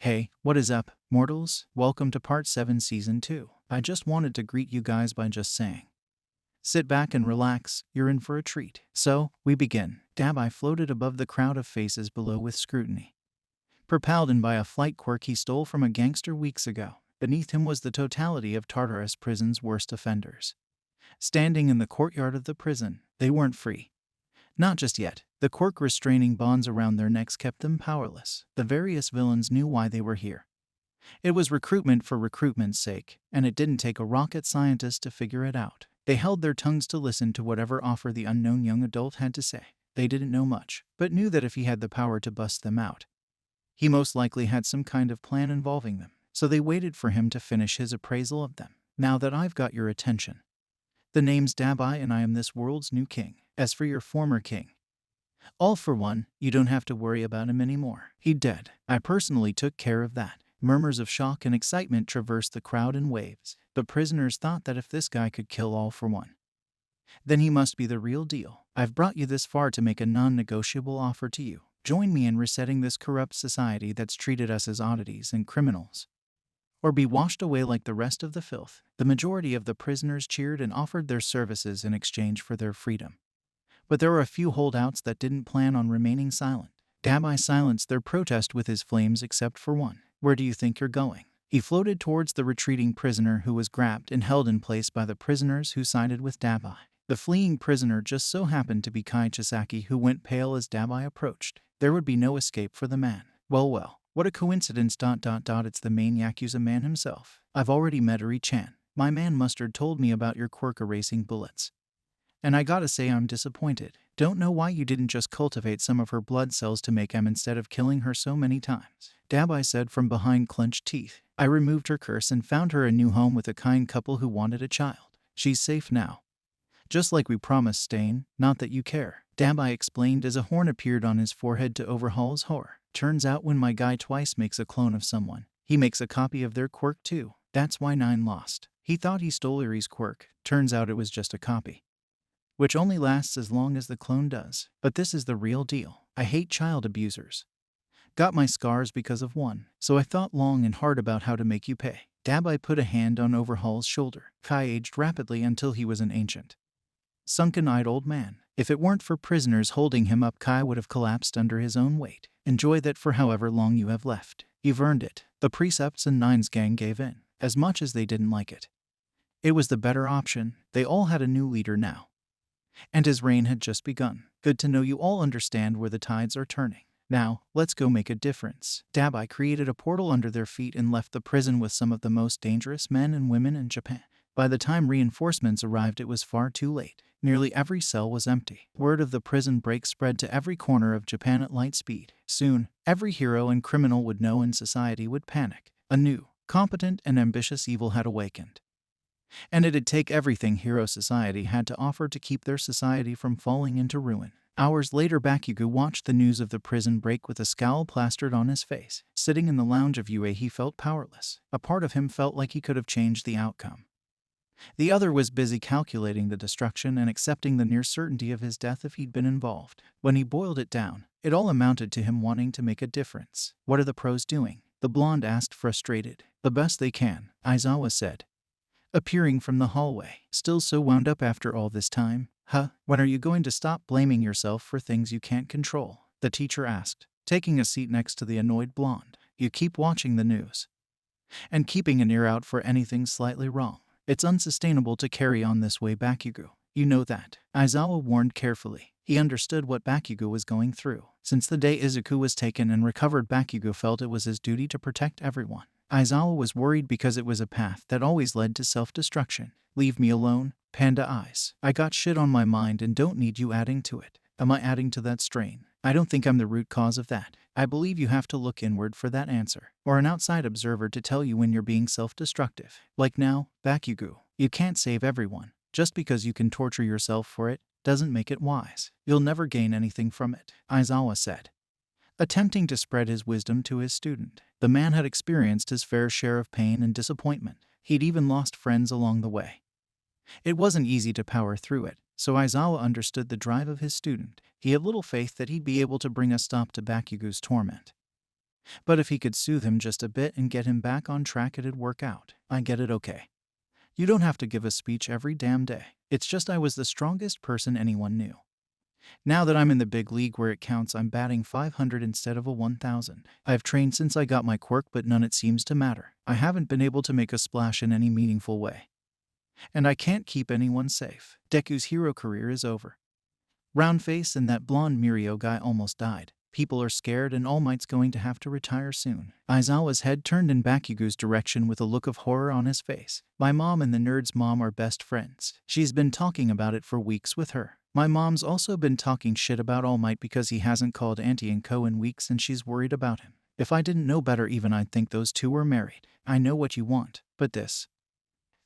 Hey, what is up, mortals? Welcome to Part 7 Season 2. I just wanted to greet you guys by just saying, sit back and relax, you're in for a treat. So, we begin. Dabai floated above the crowd of faces below with scrutiny. Propelled in by a flight quirk he stole from a gangster weeks ago, beneath him was the totality of Tartarus prison's worst offenders. Standing in the courtyard of the prison, they weren't free. Not just yet. The quirk restraining bonds around their necks kept them powerless. The various villains knew why they were here. It was recruitment for recruitment's sake, and it didn't take a rocket scientist to figure it out. They held their tongues to listen to whatever offer the unknown young adult had to say. They didn't know much, but knew that if he had the power to bust them out, he most likely had some kind of plan involving them. So they waited for him to finish his appraisal of them. Now that I've got your attention, the name's Dabai and I am this world's new king. As for your former king, all for one, you don't have to worry about him anymore. He dead. I personally took care of that. Murmurs of shock and excitement traversed the crowd in waves. The prisoners thought that if this guy could kill all for one, then he must be the real deal. I've brought you this far to make a non-negotiable offer to you. Join me in resetting this corrupt society that's treated us as oddities and criminals, or be washed away like the rest of the filth. The majority of the prisoners cheered and offered their services in exchange for their freedom. But there were a few holdouts that didn't plan on remaining silent. Dabai silenced their protest with his flames except for one. Where do you think you're going? He floated towards the retreating prisoner who was grabbed and held in place by the prisoners who sided with Dabai. The fleeing prisoner just so happened to be Kai Chisaki, who went pale as Dabai approached. There would be no escape for the man. Well, what a coincidence. It's the main Yakuza man himself. I've already met Eri-chan. My man Mustard told me about your quirk erasing bullets. And I gotta say I'm disappointed. Don't know why you didn't just cultivate some of her blood cells to make M instead of killing her so many times. Dabai said from behind clenched teeth. I removed her curse and found her a new home with a kind couple who wanted a child. She's safe now. Just like we promised, Stain, not that you care. Dabai explained as a horn appeared on his forehead to overhaul his horror. Turns out when my guy twice makes a clone of someone, he makes a copy of their quirk too. That's why 9 lost. He thought he stole Eri's quirk. Turns out it was just a copy, which only lasts as long as the clone does. But this is the real deal. I hate child abusers. Got my scars because of one, so I thought long and hard about how to make you pay. Dabai put a hand on Overhaul's shoulder. Kai aged rapidly until he was an ancient, sunken-eyed old man. If it weren't for prisoners holding him up, Kai would have collapsed under his own weight. Enjoy that for however long you have left. You've earned it. The Precepts and Nine's gang gave in, as much as they didn't like it. It was the better option. They all had a new leader now, and his reign had just begun. Good to know you all understand where the tides are turning. Now, let's go make a difference. Dabai created a portal under their feet and left the prison with some of the most dangerous men and women in Japan. By the time reinforcements arrived, it was far too late. Nearly every cell was empty. Word of the prison break spread to every corner of Japan at light speed. Soon, every hero and criminal would know and society would panic. A new, competent and ambitious evil had awakened, and it'd take everything hero society had to offer to keep their society from falling into ruin. Hours later, Bakugo watched the news of the prison break with a scowl plastered on his face. Sitting in the lounge of UA, he felt powerless. A part of him felt like he could have changed the outcome. The other was busy calculating the destruction and accepting the near certainty of his death if he'd been involved. When he boiled it down, it all amounted to him wanting to make a difference. What are the pros doing? The blonde asked, frustrated. The best they can, Aizawa said, appearing from the hallway. Still so wound up after all this time? When are you going to stop blaming yourself for things you can't control? The teacher asked, taking a seat next to the annoyed blonde. You keep watching the news and keeping an ear out for anything slightly wrong. It's unsustainable to carry on this way, Bakugo. You know that. Aizawa warned carefully. He understood what Bakugo was going through. Since the day Izuku was taken and recovered, Bakugo felt it was his duty to protect everyone. Aizawa was worried because it was a path that always led to self-destruction. Leave me alone, Panda Eyes. I got shit on my mind and don't need you adding to it. Am I adding to that strain? I don't think I'm the root cause of that. I believe you have to look inward for that answer, or an outside observer to tell you when you're being self-destructive. Like now, Bakugo. You can't save everyone. Just because you can torture yourself for it doesn't make it wise. You'll never gain anything from it, Aizawa said, attempting to spread his wisdom to his student. The man had experienced his fair share of pain and disappointment. He'd even lost friends along the way. It wasn't easy to power through it, so Aizawa understood the drive of his student. He had little faith that he'd be able to bring a stop to Bakugo's torment. But if he could soothe him just a bit and get him back on track, it'd work out. I get it, okay. You don't have to give a speech every damn day. It's just I was the strongest person anyone knew. Now that I'm in the big league where it counts, I'm batting 500 instead of a 1000. I've trained since I got my quirk, but none it seems to matter. I haven't been able to make a splash in any meaningful way. And I can't keep anyone safe. Deku's hero career is over. Roundface and that blonde Mirio guy almost died. People are scared and All Might's going to have to retire soon. Aizawa's head turned in Bakugo's direction with a look of horror on his face. My mom and the nerd's mom are best friends. She's been talking about it for weeks with her. My mom's also been talking shit about All Might because he hasn't called Auntie and Co in weeks and she's worried about him. If I didn't know better even I'd think those two were married. I know what you want, but this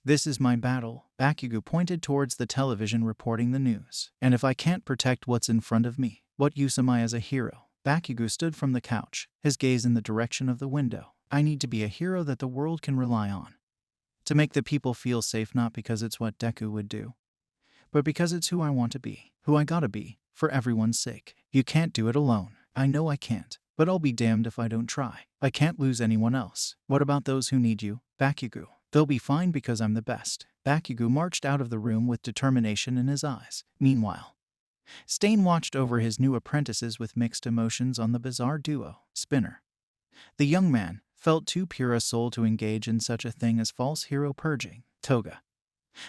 is my battle. Bakugo pointed towards the television reporting the news. And if I can't protect what's in front of me, what use am I as a hero? Bakugo stood from the couch, his gaze in the direction of the window. I need to be a hero that the world can rely on. To make the people feel safe, not because it's what Deku would do, but because it's who I want to be, who I gotta be, for everyone's sake. You can't do it alone. I know I can't, but I'll be damned if I don't try. I can't lose anyone else. What about those who need you, Bakugo? They'll be fine because I'm the best. Bakugo marched out of the room with determination in his eyes. Meanwhile, Stain watched over his new apprentices with mixed emotions on the bizarre duo, Spinner. The young man felt too pure a soul to engage in such a thing as false hero purging. Toga.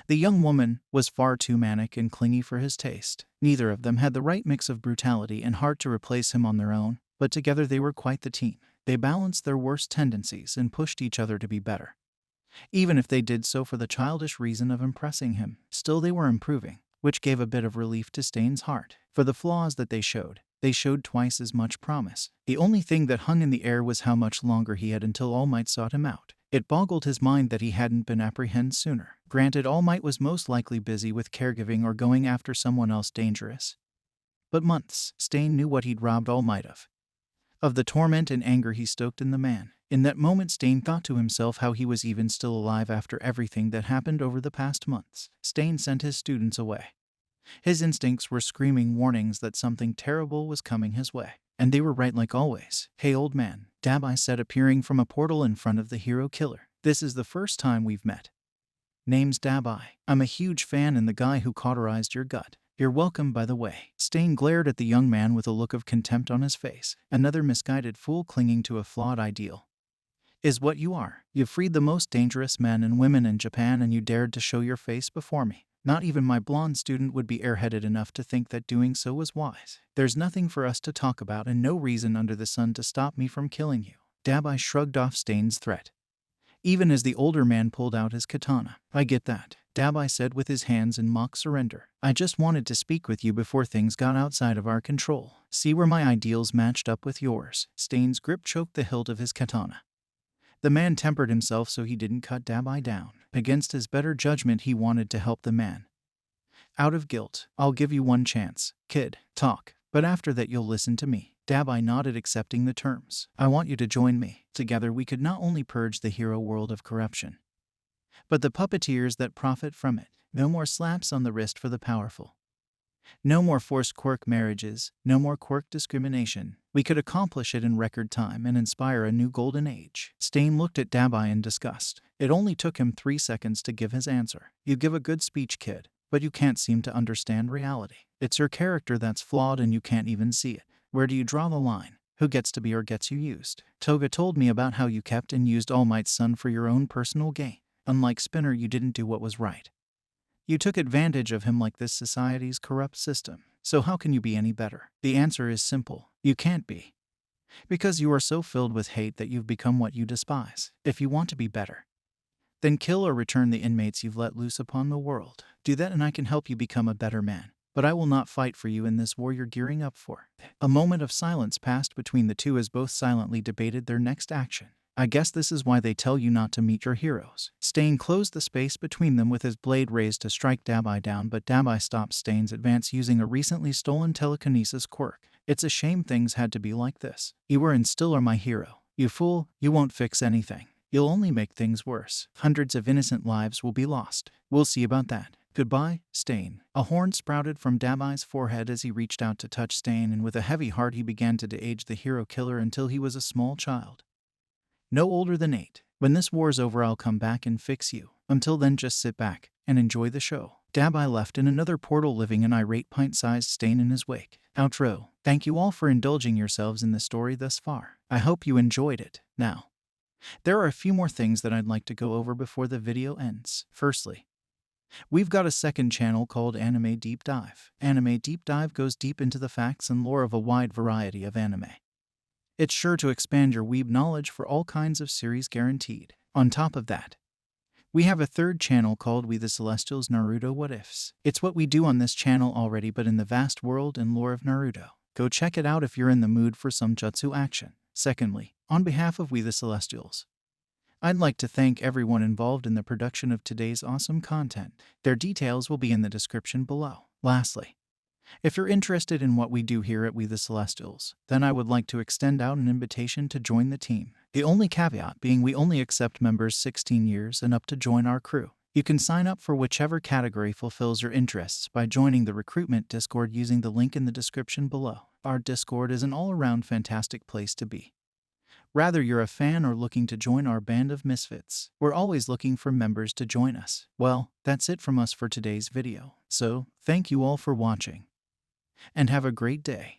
The young woman was far too manic and clingy for his taste. Neither of them had the right mix of brutality and heart to replace him on their own, but together they were quite the team. They balanced their worst tendencies and pushed each other to be better. Even if they did so for the childish reason of impressing him, still they were improving, which gave a bit of relief to Stain's heart. For the flaws that they showed twice as much promise. The only thing that hung in the air was how much longer he had until All Might sought him out. It boggled his mind that he hadn't been apprehended sooner. Granted, All Might was most likely busy with caregiving or going after someone else dangerous. But months, Stain knew what he'd robbed All Might of the torment and anger he stoked in the man. In that moment, Stain thought to himself how he was even still alive after everything that happened over the past months. Stain sent his students away. His instincts were screaming warnings that something terrible was coming his way. And they were right like always. Hey old man, Dabai said, appearing from a portal in front of the hero killer. This is the first time we've met. Name's Dabai. I'm a huge fan and the guy who cauterized your gut. You're welcome, by the way. Stain glared at the young man with a look of contempt on his face. Another misguided fool clinging to a flawed ideal. Is what you are. You freed the most dangerous men and women in Japan and you dared to show your face before me. Not even my blonde student would be airheaded enough to think that doing so was wise. There's nothing for us to talk about and no reason under the sun to stop me from killing you. Dabai shrugged off Stain's threat, even as the older man pulled out his katana. I get that, Dabai said with his hands in mock surrender. I just wanted to speak with you before things got outside of our control. See where my ideals matched up with yours. Stain's grip choked the hilt of his katana. The man tempered himself so he didn't cut Dabai down. Against his better judgment, he wanted to help the man. Out of guilt, I'll give you one chance, kid. Talk. But after that you'll listen to me. Dabai nodded, accepting the terms. I want you to join me. Together we could not only purge the hero world of corruption, but the puppeteers that profit from it. No more slaps on the wrist for the powerful. No more forced quirk marriages, no more quirk discrimination. We could accomplish it in record time and inspire a new golden age. Stain looked at Dabai in disgust. It only took him 3 seconds to give his answer. You give a good speech, kid, but you can't seem to understand reality. It's your character that's flawed and you can't even see it. Where do you draw the line? Who gets to be or gets you used? Toga told me about how you kept and used All Might's son for your own personal gain. Unlike Spinner, you didn't do what was right. You took advantage of him like this society's corrupt system. So how can you be any better? The answer is simple. You can't be. Because you are so filled with hate that you've become what you despise. If you want to be better, then kill or return the inmates you've let loose upon the world. Do that and I can help you become a better man. But I will not fight for you in this war you're gearing up for. A moment of silence passed between the two as both silently debated their next action. I guess this is why they tell you not to meet your heroes. Stain closed the space between them with his blade raised to strike Dabai down, but Dabai stopped Stain's advance using a recently stolen telekinesis quirk. It's a shame things had to be like this. You were and still are my hero. You fool, you won't fix anything. You'll only make things worse. Hundreds of innocent lives will be lost. We'll see about that. Goodbye, Stain. A horn sprouted from Dabai's forehead as he reached out to touch Stain, and with a heavy heart he began to de-age the hero killer until he was a small child. No older than 8. When this war's over, I'll come back and fix you. Until then, just sit back and enjoy the show. Dabai left in another portal, leaving an irate pint-sized Stain in his wake. Outro. Thank you all for indulging yourselves in the story thus far. I hope you enjoyed it. Now, there are a few more things that I'd like to go over before the video ends. Firstly, we've got a second channel called Anime Deep Dive. Anime Deep Dive goes deep into the facts and lore of a wide variety of anime. It's sure to expand your weeb knowledge for all kinds of series, guaranteed. On top of that, we have a third channel called We The Celestials Naruto What Ifs. It's what we do on this channel already, but in the vast world and lore of Naruto. Go check it out if you're in the mood for some jutsu action. Secondly, on behalf of We The Celestials, I'd like to thank everyone involved in the production of today's awesome content. Their details will be in the description below. Lastly, if you're interested in what we do here at We The Celestials, then I would like to extend out an invitation to join the team. The only caveat being we only accept members 16 years and up to join our crew. You can sign up for whichever category fulfills your interests by joining the recruitment Discord using the link in the description below. Our Discord is an all-around fantastic place to be. Whether you're a fan or looking to join our band of misfits, we're always looking for members to join us. Well, that's it from us for today's video. So, thank you all for watching, and have a great day.